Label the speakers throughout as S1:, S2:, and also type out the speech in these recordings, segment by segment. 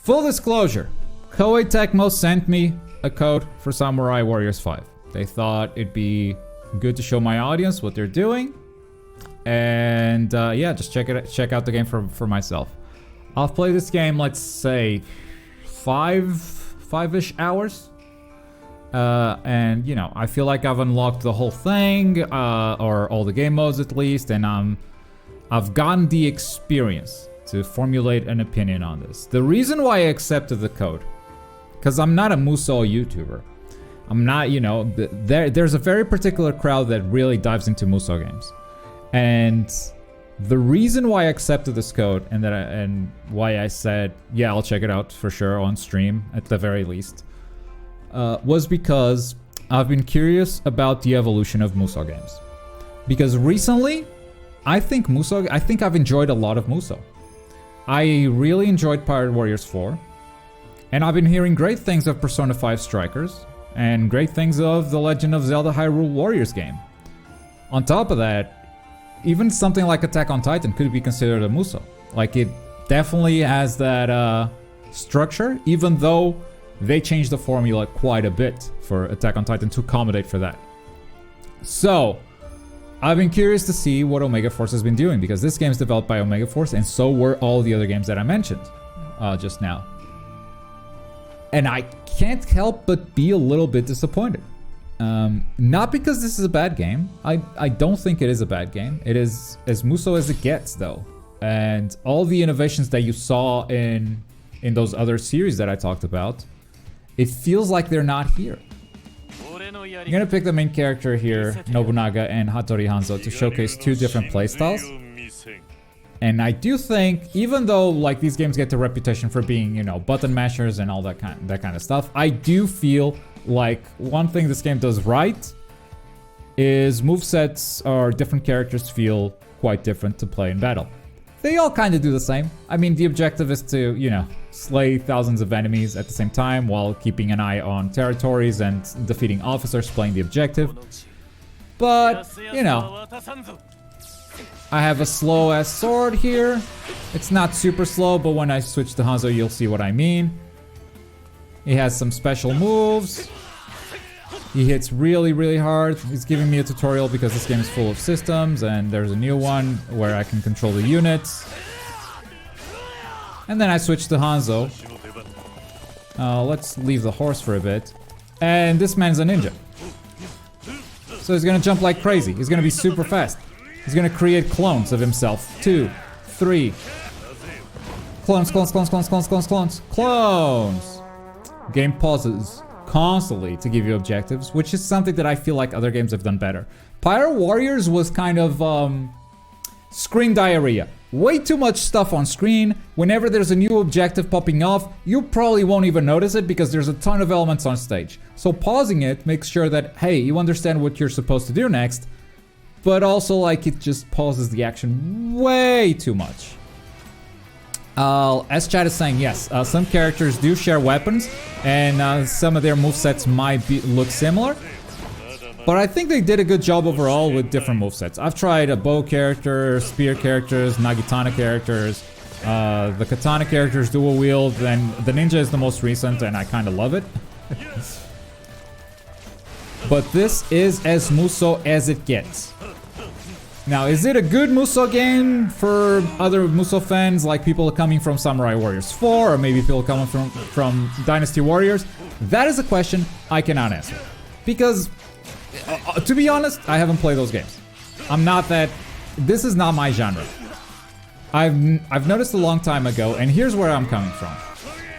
S1: Full disclosure, KoeiTecmo sent me a code for Samurai Warriors 5. They thought it'd be good to show my audience what they're doing. And yeah, just check out the game for myself. I've played this game, let's say, five-ish hours. And you know, I feel like I've unlocked the whole thing, or all the game modes at least, and I've gotten the experience to formulate an opinion on this. The reason why I accepted the code, because I'm not a Musou YouTuber. I'm not, you know, there's a very particular crowd that really dives into Musou games. And the reason why I accepted this code and why I said, yeah, I'll check it out for sure on stream at the very least, was because I've been curious about the evolution of Musou games. Because recently, I think I've enjoyed a lot of Musou. I really enjoyed Pirate Warriors 4. And I've been hearing great things of Persona 5 Strikers. And great things of the Legend of Zelda Hyrule Warriors game. On top of that, even something like Attack on Titan could be considered a Musou. Like, it definitely has that structure, even though they changed the formula quite a bit for Attack on Titan to accommodate for that. So, I've been curious to see what Omega Force has been doing, because this game is developed by Omega Force, and so were all the other games that I mentioned just now. And I can't help but be a little bit disappointed. Not because this is a bad game. I don't think it is a bad game. It is as Musou as it gets, though. And all the innovations that you saw in those other series that I talked about, it feels like they're not here. I'm gonna pick the main character here, Nobunaga and Hattori Hanzo, to showcase two different playstyles. And I do think, even though like these games get the reputation for being, you know, button mashers and all that kind of stuff, I do feel like one thing this game does right is movesets or different characters feel quite different to play in battle. They all kind of do the same. I mean, the objective is to, you know, slay thousands of enemies at the same time while keeping an eye on territories and defeating officers playing the objective. But, you know, I have a slow-ass sword here. It's not super slow, but when I switch to Hanzo, you'll see what I mean. He has some special moves. He hits really, really hard. He's giving me a tutorial because this game is full of systems, and there's a new one where I can control the units. And then I switch to Hanzo. Let's leave the horse for a bit. And this man's a ninja. So he's gonna jump like crazy. He's gonna be super fast. He's gonna create clones of himself. 2, 3. Clones, clones, clones, clones, clones, clones, clones. Clones! Game pauses constantly to give you objectives, which is something that I feel like other games have done better. Pirate Warriors was kind of screen diarrhea. Way too much stuff on screen. Whenever there's a new objective popping off, you probably won't even notice it because there's a ton of elements on stage. So pausing it makes sure that, hey, you understand what you're supposed to do next, but also like it just pauses the action way too much. As chat is saying, yes, some characters do share weapons, and some of their movesets might look similar. But I think they did a good job overall with different movesets. I've tried a bow character, spear characters, Nagitana characters. The katana characters dual wield, and the ninja is the most recent, and I kind of love it. But this is as Musou as it gets. Now, is it a good Musou game for other Musou fans, like people coming from Samurai Warriors 4, or maybe people coming from Dynasty Warriors? That is a question I cannot answer. Because, to be honest, I haven't played those games. I'm not that... This is not my genre. I've noticed a long time ago, and here's where I'm coming from.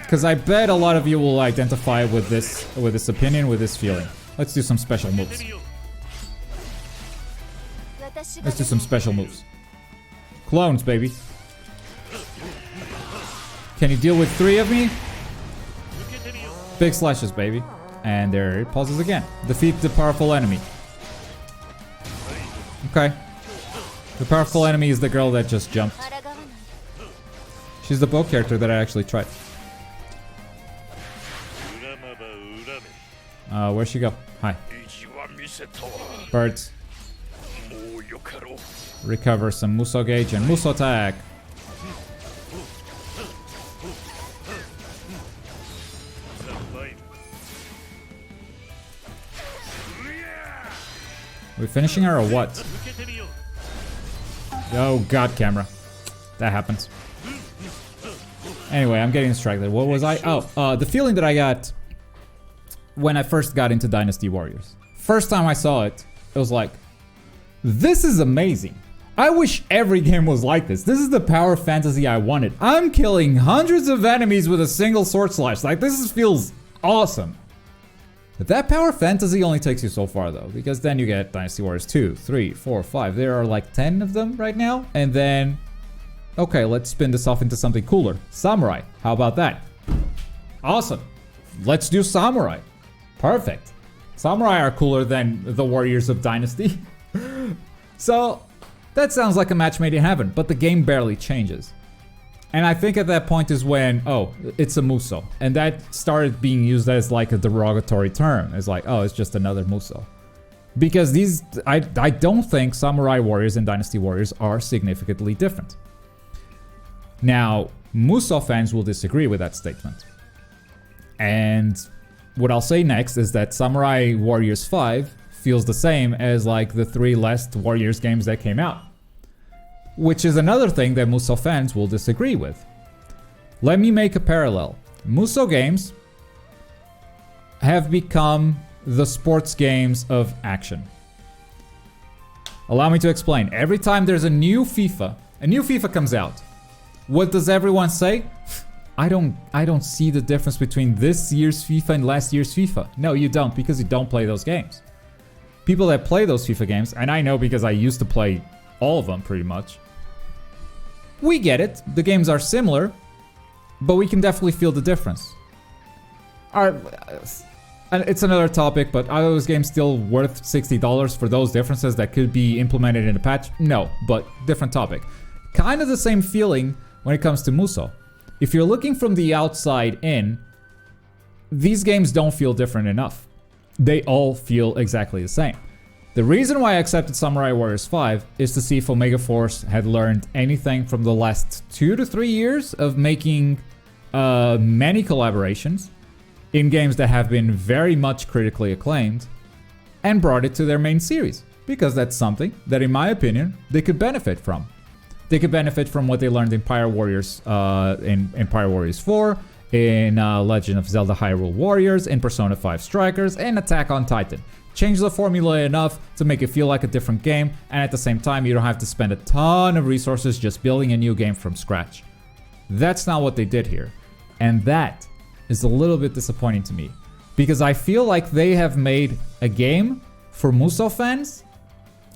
S1: Because I bet a lot of you will identify with this opinion, with this feeling. Let's do some special moves. Let's do some special moves. Clones, baby. Can you deal with 3 of me? Big slashes, baby. And there it pauses again. Defeat the powerful enemy. Okay. The powerful enemy is the girl that just jumped. She's the bow character that I actually tried. Where'd she go? Hi. Birds. Recover some Musou gauge and Musou attack. we finishing her or what? Oh god, camera. That happens. Anyway, I'm getting distracted. What was I? Oh, the feeling that I got when I first got into Dynasty Warriors. First time I saw it, it was like, this is amazing. I wish every game was like this. This is the power fantasy I wanted. I'm killing hundreds of enemies with a single sword slash. Like, feels awesome. But that power fantasy only takes you so far though, because then you get Dynasty Warriors 2, 3, 4, 5. There are like 10 of them right now. And then, okay, let's spin this off into something cooler. Samurai. How about that? Awesome. Let's do Samurai. Perfect. Samurai are cooler than the Warriors of Dynasty. So, that sounds like a match made in heaven, but the game barely changes. And I think at that point is when, oh, it's a Musou. And that started being used as like a derogatory term. It's like, oh, it's just another Musou. Because these, I don't think Samurai Warriors and Dynasty Warriors are significantly different. Now, Musou fans will disagree with that statement. And what I'll say next is that Samurai Warriors 5 feels the same as like the 3 last Warriors games that came out. Which is another thing that Musou fans will disagree with. Let me make a parallel. Musou games have become the sports games of action. Allow me to explain. Every time there's a new FIFA comes out, what does everyone say? I don't see the difference between this year's FIFA and last year's FIFA. No, you don't, because you don't play those games. People that play those FIFA games, and I know because I used to play all of them pretty much, we get it. The games are similar, but we can definitely feel the difference. It's another topic, but are those games still worth $60 for those differences that could be implemented in a patch? No, but different topic. Kind of the same feeling when it comes to Musou. If you're looking from the outside in, these games don't feel different enough. They all feel exactly the same. The reason why I accepted Samurai Warriors 5 is to see if Omega Force had learned anything from the last 2 to 3 years of making many collaborations in games that have been very much critically acclaimed and brought it to their main series. Because that's something that, in my opinion, they could benefit from. They could benefit from what they learned in Empire Warriors 4, in Legend of Zelda Hyrule Warriors, in Persona 5 Strikers, and Attack on Titan. Change the formula enough to make it feel like a different game, and at the same time you don't have to spend a ton of resources just building a new game from scratch. That's not what they did here. And that is a little bit disappointing to me. Because I feel like they have made a game for Musou fans,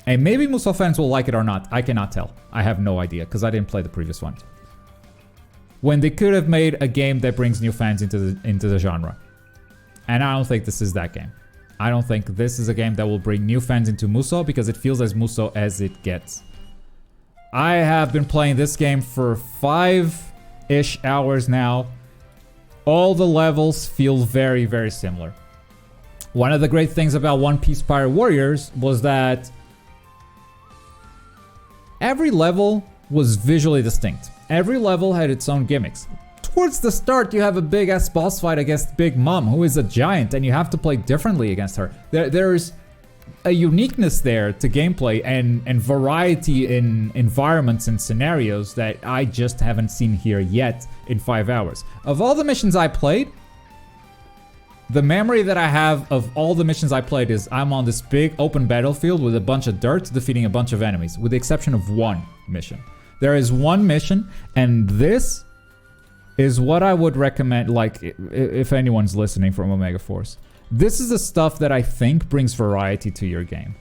S1: and maybe Musou fans will like it or not, I cannot tell. I have no idea, because I didn't play the previous ones. When they could have made a game that brings new fans into the genre. And I don't think this is that game. I don't think this is a game that will bring new fans into Musou because it feels as Musou as it gets. I have been playing this game for 5-ish hours now. All the levels feel very, very similar. One of the great things about One Piece Pirate Warriors was that every level was visually distinct. Every level had its own gimmicks. Towards the start, you have a big-ass boss fight against Big Mom, who is a giant, and you have to play differently against her. There's a uniqueness there to gameplay and variety in environments and scenarios that I just haven't seen here yet in 5 hours. Of all the missions I played, the memory that I have of all the missions I played is I'm on this big open battlefield with a bunch of dirt defeating a bunch of enemies, with the exception of one mission. There is one mission, and this is what I would recommend, like, if anyone's listening from Omega Force. This is the stuff that I think brings variety to your game.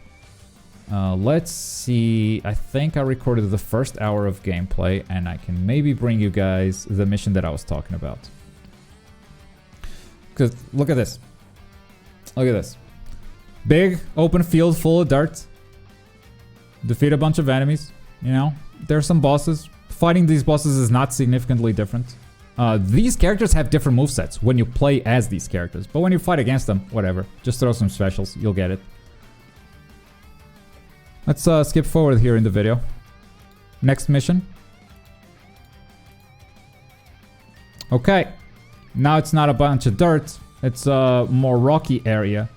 S1: Let's see. I think I recorded the first hour of gameplay, and I can maybe bring you guys the mission that I was talking about. Because look at this. Look at this. Big open field full of dirt. Defeat a bunch of enemies. You know, there's some bosses. Fighting these bosses is not significantly different. These characters have different movesets when you play as these characters. But when you fight against them, whatever. Just throw some specials. You'll get it. Let's skip forward here in the video. Next mission. Okay. Now it's not a bunch of dirt. It's a more rocky area.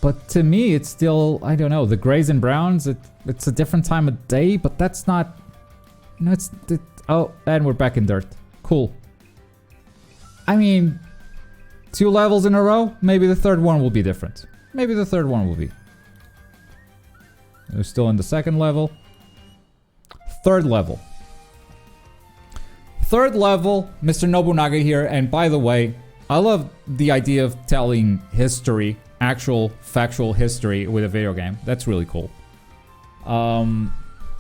S1: But to me, it's still, I don't know, the grays and browns, it's a different time of day, but that's not, you know, oh, and we're back in dirt. Cool. I mean, 2 levels in a row, maybe the third one will be different. Maybe the third one will be. We're still in the second level. Third level. Third level, Mr. Nobunaga here, and by the way, I love the idea of telling history, actual factual history with a video game. That's really cool.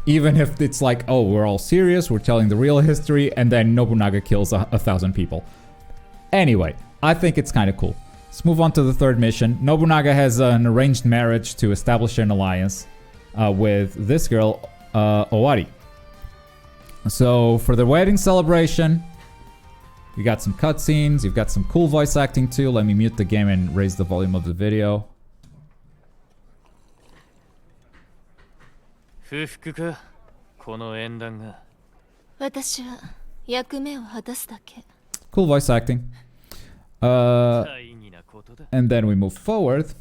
S1: Even if it's like, oh, we're all serious, we're telling the real history, and then Nobunaga kills 1,000 people. Anyway, I think it's kind of cool. Let's move on to the third mission. Nobunaga has an arranged marriage to establish an alliance with this girl, Owari. So for the wedding celebration, you got some cutscenes, you've got some cool voice acting too. Let me mute the game and raise the volume of the video. Cool voice acting. And then we move forward.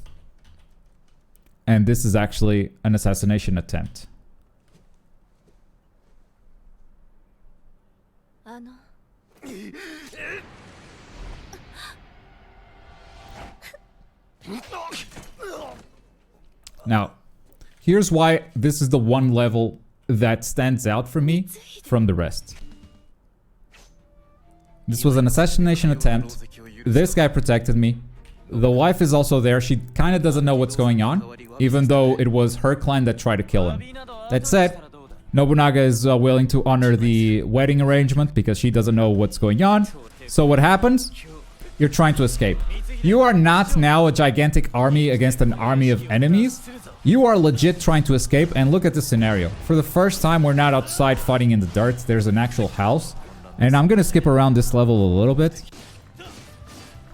S1: And this is actually an assassination attempt. Now, here's why this is the one level that stands out for me from the rest. This was an assassination attempt. This guy protected me. The wife is also there. She kind of doesn't know what's going on, even though it was her clan that tried to kill him. That said, Nobunaga is willing to honor the wedding arrangement because she doesn't know what's going on. So what happens? You're trying to escape. You are not now a gigantic army against an army of enemies. You are legit trying to escape, and look at the scenario. For the first time, we're not outside fighting in the dirt. There's an actual house. And I'm gonna skip around this level a little bit.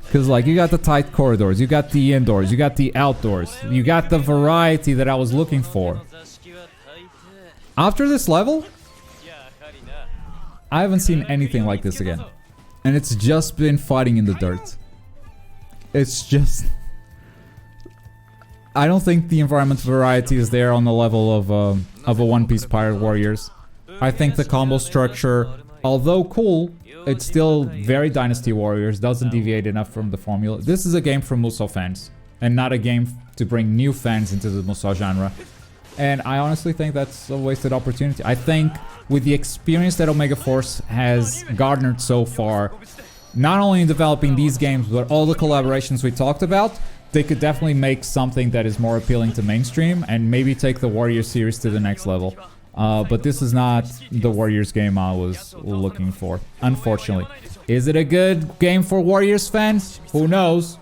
S1: Because, like, you got the tight corridors, you got the indoors, you got the outdoors. You got the variety that I was looking for. After this level, I haven't seen anything like this again. And it's just been fighting in the dirt. It's just... I don't think the environment variety is there on the level of a One Piece Pirate Warriors. I think the combo structure, although cool, it's still very Dynasty Warriors, doesn't deviate enough from the formula. This is a game for Musou fans, and not a game to bring new fans into the Musou genre. And I honestly think that's a wasted opportunity. I think with the experience that Omega Force has garnered so far, not only in developing these games, but all the collaborations we talked about, they could definitely make something that is more appealing to mainstream and maybe take the Warriors series to the next level. But this is not the Warriors game I was looking for, unfortunately. Is it a good game for Warriors fans? Who knows?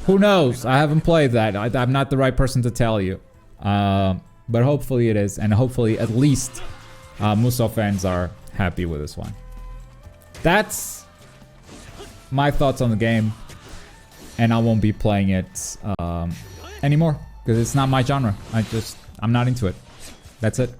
S1: Who knows? I haven't played that. I'm not the right person to tell you. But hopefully it is, and hopefully at least Musou fans are happy with this one. That's my thoughts on the game, and I won't be playing it anymore because it's not my genre. I'm not into it. That's it.